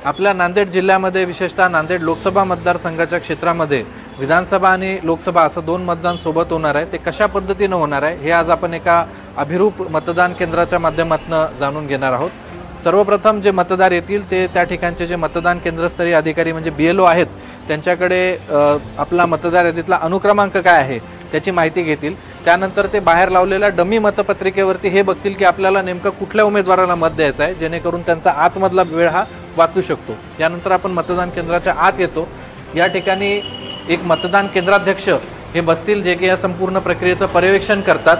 आपल्या नांदेड जिल्ह्यामध्ये विशेषतः नांदेड लोकसभा मतदारसंघाच्या क्षेत्रामध्ये विधानसभा आणि लोकसभा असं दोन मतदान सोबत होणार आहे। ते कशा पद्धतीने होणार आहे हे आज आपण एका अभिरूप मतदान केंद्राच्या माध्यमातून जाणून घेणार आहोत। सर्वप्रथम जे मतदार येतील ते त्या ठिकाणचे जे मतदान केंद्रस्तरीय अधिकारी म्हणजे BLO आहेत त्यांच्याकडे आपला मतदार यादीतला अनुक्रमांक काय आहे त्याची माहिती घेतील। त्यानंतर ते बाहेर लावलेल्या डमी मतपत्रिकेवरती हे बघतील की आपल्याला नेमका कुठल्या उमेदवाराला मत द्यायचं आहे, जेणेकरून त्यांचा आतमधला वेळ हा वाचू शकतो। यानंतर आपण मतदान केंद्राच्या आत येतो। या ठिकाणी एक मतदान केंद्राध्यक्ष हे बसतील जे की या संपूर्ण प्रक्रियेचं पर्यवेक्षण करतात।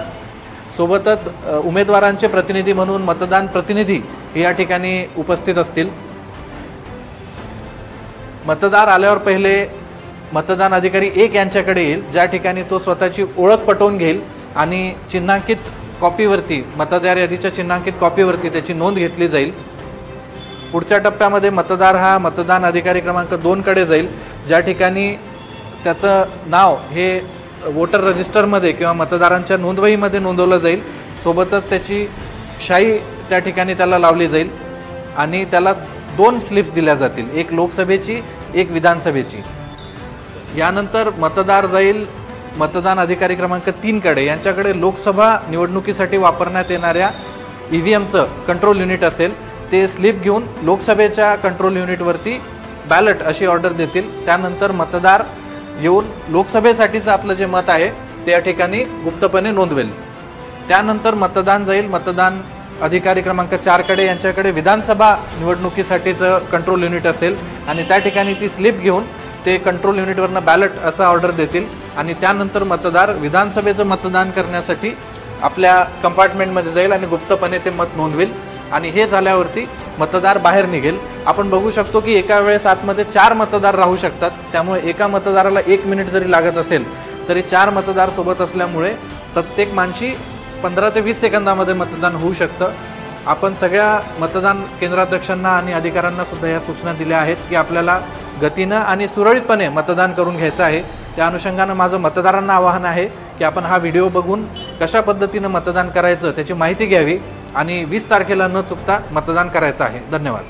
सोबतच उमेदवारांचे प्रतिनिधी म्हणून मतदान प्रतिनिधी हे या ठिकाणी उपस्थित असतील। मतदार आल्यावर पहिले मतदान अधिकारी 1 यांच्याकडे येईल, ज्या ठिकाणी तो स्वतःची ओळख पटवून घेईल आणि चिन्हांकित कॉपीवरती मतदार यादीच्या चिन्हांकित कॉपीवरती त्याची नोंद घेतली जाईल। पुढच्या टप्प्यामध्ये मतदार हा मतदान अधिकारी क्रमांक 2 कडे जाईल, ज्या ठिकाणी त्याचं नाव हे वोटर रजिस्टरमध्ये किंवा मतदारांच्या नोंदवहीमध्ये नोंदवलं जाईल। सोबतच त्याची शाई त्या ठिकाणी त्याला लावली जाईल आणि त्याला 2 स्लिप्स दिल्या जातील, एक लोकसभेची एक विधानसभेची। यानंतर मतदार जाईल मतदान अधिकारी क्रमांक 3 कडे। यांच्याकडे लोकसभा निवडणुकीसाठी वापरण्यात येणाऱ्या EVMचं कंट्रोल युनिट असेल, ते स्लिप घेऊन लोकसभेच्या कंट्रोल युनिटवरती बॅलट अशी ऑर्डर देतील। त्यानंतर मतदार येऊन लोकसभेसाठीचं आपलं जे मत आहे ते या ठिकाणी गुप्तपणे नोंदवेल। त्यानंतर मतदान जाईल मतदान अधिकारी क्रमांक 4 कडे। यांच्याकडे विधानसभा निवडणुकीसाठीचं कंट्रोल युनिट असेल आणि त्या ठिकाणी ती स्लिप घेऊन ते कंट्रोल युनिटवरनं बॅलट असं ऑर्डर देतील आणि त्यानंतर मतदार विधानसभेचं मतदान करण्यासाठी आपल्या कंपार्टमेंटमध्ये जाईल आणि गुप्तपणे ते मत नोंदवेल आणि हे झाल्यावरती मतदार बाहेर निघेल। आपण बघू शकतो की एका वेळेस आतमध्ये 4 मतदार राहू शकतात, त्यामुळे एका मतदाराला 1 मिनिट जरी लागत असेल तरी 4 मतदार सोबत असल्यामुळे प्रत्येक माणशी 15 ते 20 सेकंदामध्ये मतदान होऊ शकतं। आपण सगळ्या मतदान केंद्राध्यक्षांना आणि अधिकाऱ्यांना सुद्धा या सूचना दिल्या आहेत की आपल्याला गतीनं आणि सुरळीतपणे मतदान करून घ्यायचं आहे। त्या अनुषंगानं माझं मतदारांना आवाहन आहे की आपण हा व्हिडिओ बघून कशा पद्धतीनं मतदान करायचं त्याची माहिती घ्यावी आणि 20 तारखेला न चुकता मतदान करायचं आहे। धन्यवाद।